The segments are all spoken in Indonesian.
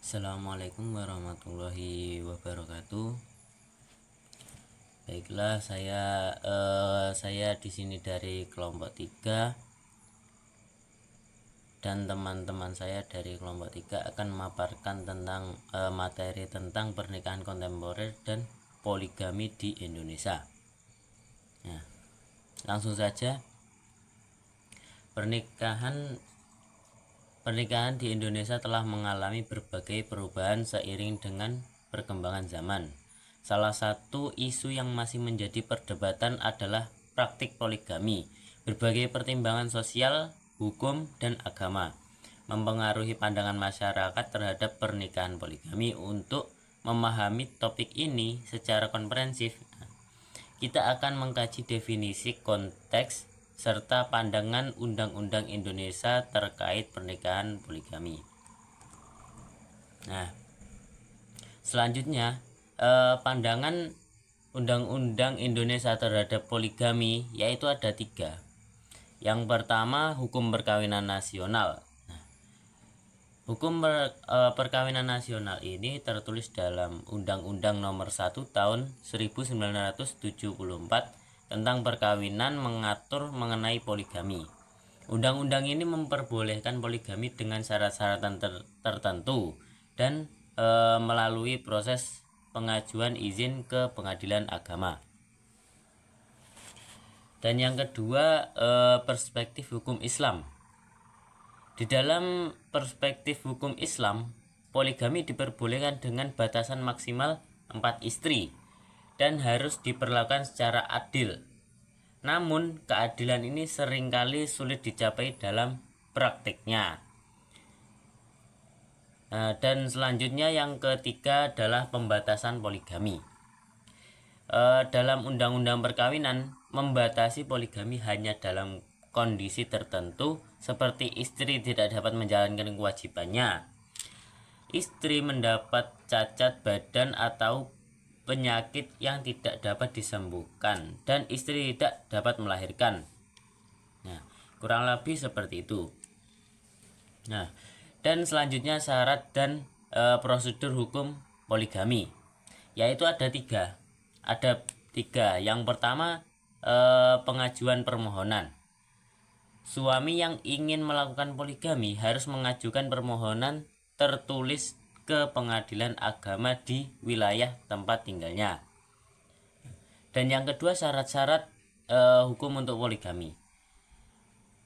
Assalamualaikum warahmatullahi wabarakatuh. Baiklah, saya di sini dari kelompok 3 dan teman-teman saya dari kelompok 3 akan memaparkan tentang materi tentang pernikahan kontemporer dan poligami di Indonesia. Nah, langsung saja. Pernikahan di Indonesia telah mengalami berbagai perubahan seiring dengan perkembangan zaman. Salah satu isu yang masih menjadi perdebatan adalah praktik poligami. Berbagai pertimbangan sosial, hukum, dan agama mempengaruhi pandangan masyarakat terhadap pernikahan poligami. Untuk memahami topik ini secara komprehensif, kita akan mengkaji definisi, konteks, serta pandangan Undang-Undang Indonesia terkait pernikahan poligami. Nah, selanjutnya pandangan Undang-Undang Indonesia terhadap poligami yaitu ada 3. Yang pertama, hukum perkawinan nasional. Hukum perkawinan nasional ini tertulis dalam Undang-Undang Nomor 1 Tahun 1974 tentang perkawinan, mengatur mengenai poligami. Undang-undang ini memperbolehkan poligami dengan syarat-syarat tertentu dan melalui proses pengajuan izin ke pengadilan agama. Dan yang kedua, perspektif hukum Islam. Di dalam perspektif hukum Islam, poligami diperbolehkan dengan batasan maksimal 4 istri dan harus diperlakukan secara adil. Namun, keadilan ini seringkali sulit dicapai dalam praktiknya. Dan selanjutnya yang ketiga adalah pembatasan poligami. Dalam Undang-Undang Perkawinan membatasi poligami hanya dalam kondisi tertentu seperti istri tidak dapat menjalankan kewajibannya, istri mendapat cacat badan atau penyakit yang tidak dapat disembuhkan, dan istri tidak dapat melahirkan. Nah, kurang lebih seperti itu. Nah, dan selanjutnya syarat dan prosedur hukum poligami yaitu ada 3. Yang pertama, pengajuan permohonan. Suami yang ingin melakukan poligami harus mengajukan permohonan tertulis ke pengadilan agama di wilayah tempat tinggalnya. Dan yang kedua, syarat-syarat hukum untuk poligami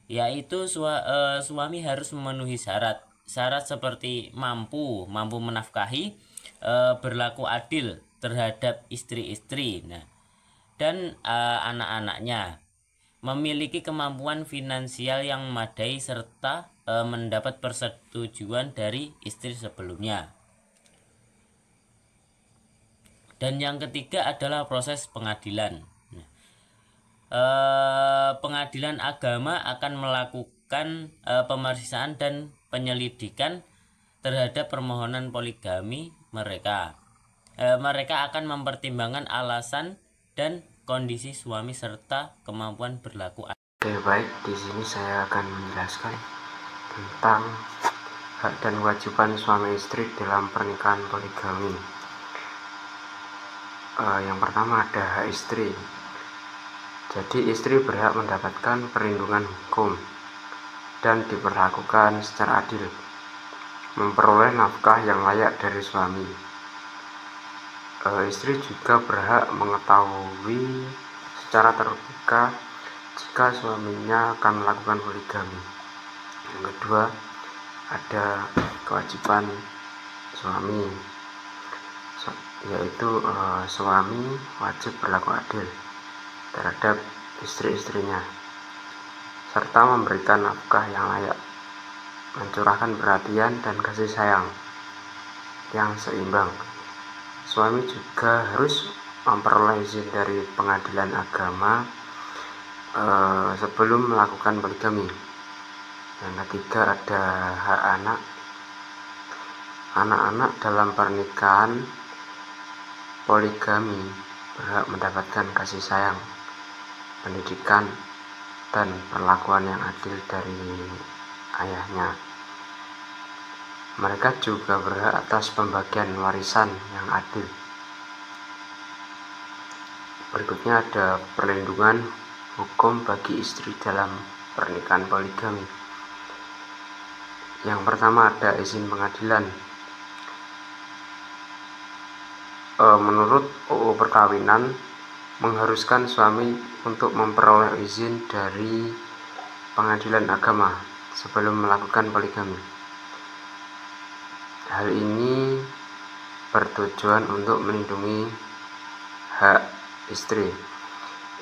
yaitu suami harus memenuhi syarat seperti mampu menafkahi, berlaku adil terhadap istri-istri, dan anak-anaknya, memiliki kemampuan finansial yang memadai, serta mendapat persetujuan dari istri sebelumnya. Dan yang ketiga adalah proses pengadilan. Pengadilan agama akan melakukan pemeriksaan dan penyelidikan terhadap permohonan poligami mereka. Mereka akan mempertimbangkan alasan dan kondisi suami serta kemampuan berlaku. Oke, baik, di sini saya akan menjelaskan tentang hak dan kewajiban suami istri dalam pernikahan poligami. Yang pertama ada hak istri. Jadi istri berhak mendapatkan perlindungan hukum dan diperlakukan secara adil, memperoleh nafkah yang layak dari suami. Istri juga berhak mengetahui secara terbuka jika suaminya akan melakukan poligami. Yang kedua, ada kewajiban suami, yaitu suami wajib berlaku adil terhadap istri-istrinya, serta memberikan nafkah yang layak, mencurahkan perhatian dan kasih sayang yang seimbang. Suami juga harus memperoleh izin dari pengadilan agama sebelum melakukan poligami. Yang ketiga ada hak anak. Anak-anak dalam pernikahan poligami berhak mendapatkan kasih sayang, pendidikan, dan perlakuan yang adil dari ayahnya. Mereka juga berhak atas pembagian warisan yang adil. Berikutnya ada perlindungan hukum bagi istri dalam pernikahan poligami. Yang pertama ada izin pengadilan. Menurut UU Perkawinan, mengharuskan suami untuk memperoleh izin dari pengadilan agama sebelum melakukan poligami. Hal ini bertujuan untuk melindungi hak istri.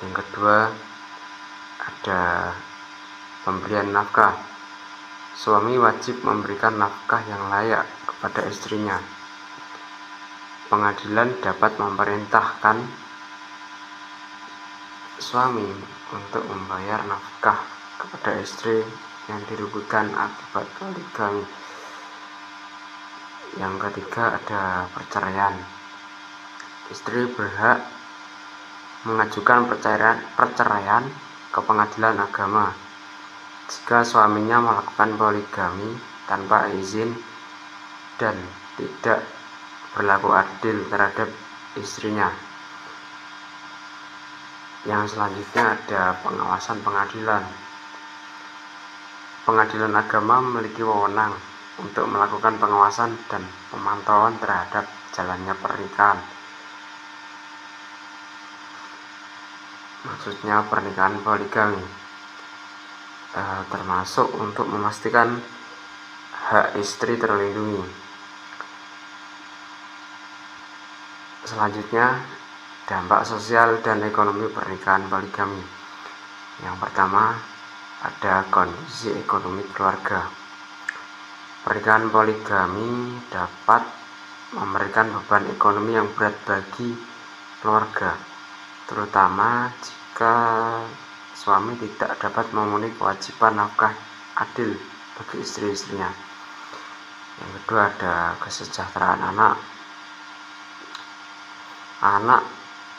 Yang kedua ada pemberian nafkah. Suami wajib memberikan nafkah yang layak kepada istrinya. Pengadilan dapat memerintahkan suami untuk membayar nafkah kepada istri yang dirugikan akibat poligami. Yang ketiga ada perceraian. Istri berhak mengajukan perceraian ke pengadilan agama jika suaminya melakukan poligami tanpa izin dan tidak berlaku adil terhadap istrinya. Yang selanjutnya ada pengawasan pengadilan. Pengadilan agama memiliki wewenang untuk melakukan pengawasan dan pemantauan terhadap jalannya pernikahan. Maksudnya pernikahan poligami, termasuk untuk memastikan hak istri terlindungi. Selanjutnya, dampak sosial dan ekonomi pernikahan poligami. Yang pertama, ada kondisi ekonomi keluarga. Pernikahan poligami dapat memberikan beban ekonomi yang berat bagi keluarga, terutama jika suami tidak dapat memenuhi kewajiban nafkah adil bagi istri-istrinya. Yang kedua ada kesejahteraan anak. Anak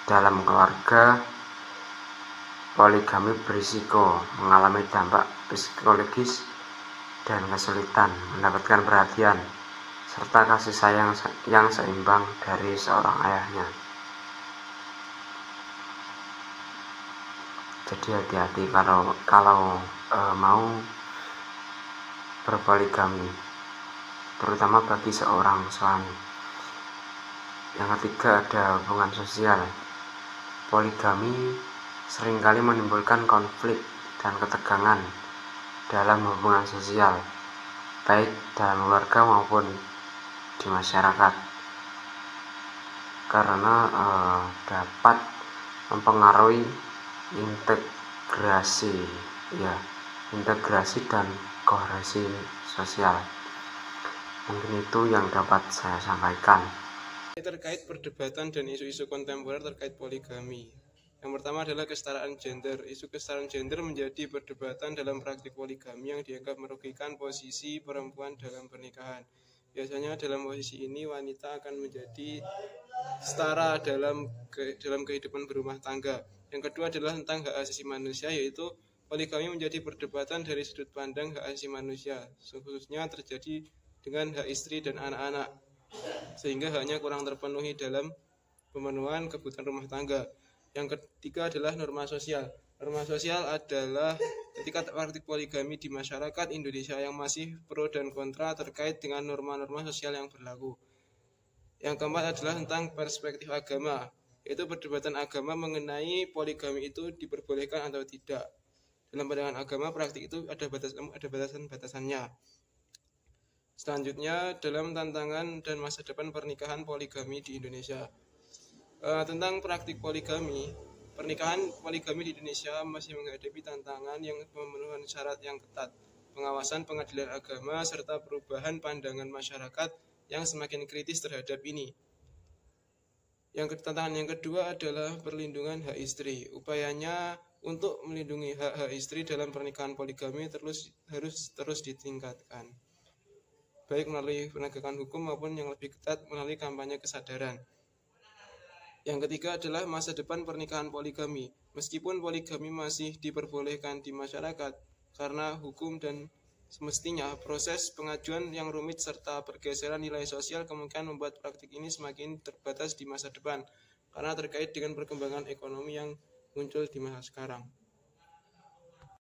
dalam keluarga poligami berisiko mengalami dampak psikologis dan kesulitan mendapatkan perhatian serta kasih sayang yang seimbang dari seorang ayahnya. Jadi hati-hati kalau mau berpoligami, terutama bagi seorang suami. Yang ketiga ada hubungan sosial. Poligami seringkali menimbulkan konflik dan ketegangan dalam hubungan sosial, baik dalam keluarga maupun di masyarakat, karena dapat mempengaruhi integrasi dan koherensi sosial. Mungkin itu yang dapat saya sampaikan. Terkait perdebatan dan isu-isu kontemporer terkait poligami. Yang pertama adalah kesetaraan gender. Isu kesetaraan gender menjadi perdebatan dalam praktik poligami yang dianggap merugikan posisi perempuan dalam pernikahan. Biasanya dalam posisi ini wanita akan menjadi setara dalam kehidupan berumah tangga. Yang kedua adalah tentang hak asasi manusia, yaitu poligami menjadi perdebatan dari sudut pandang hak asasi manusia, khususnya terjadi dengan hak istri dan anak-anak, sehingga haknya kurang terpenuhi dalam pemenuhan kebutuhan rumah tangga. Yang ketiga adalah norma sosial. Norma sosial adalah ketika praktik poligami di masyarakat Indonesia yang masih pro dan kontra terkait dengan norma-norma sosial yang berlaku. Yang keempat adalah tentang perspektif agama, yaitu perdebatan agama mengenai poligami itu diperbolehkan atau tidak. Dalam pandangan agama, praktik itu ada batasan-batasannya. Selanjutnya, dalam tantangan dan masa depan pernikahan poligami di Indonesia. Tentang praktik poligami, pernikahan poligami di Indonesia masih menghadapi tantangan yang memenuhi syarat yang ketat, pengawasan pengadilan agama, serta perubahan pandangan masyarakat yang semakin kritis terhadap ini. Tantangan yang kedua adalah perlindungan hak istri. Upayanya untuk melindungi hak-hak istri dalam pernikahan poligami harus terus ditingkatkan, baik melalui penegakan hukum maupun yang lebih ketat melalui kampanye kesadaran. Yang ketiga adalah masa depan pernikahan poligami. Meskipun poligami masih diperbolehkan di masyarakat karena hukum dan Semestinya, proses pengajuan yang rumit serta pergeseran nilai sosial kemungkinan membuat praktik ini semakin terbatas di masa depan, karena terkait dengan perkembangan ekonomi yang muncul di masa sekarang.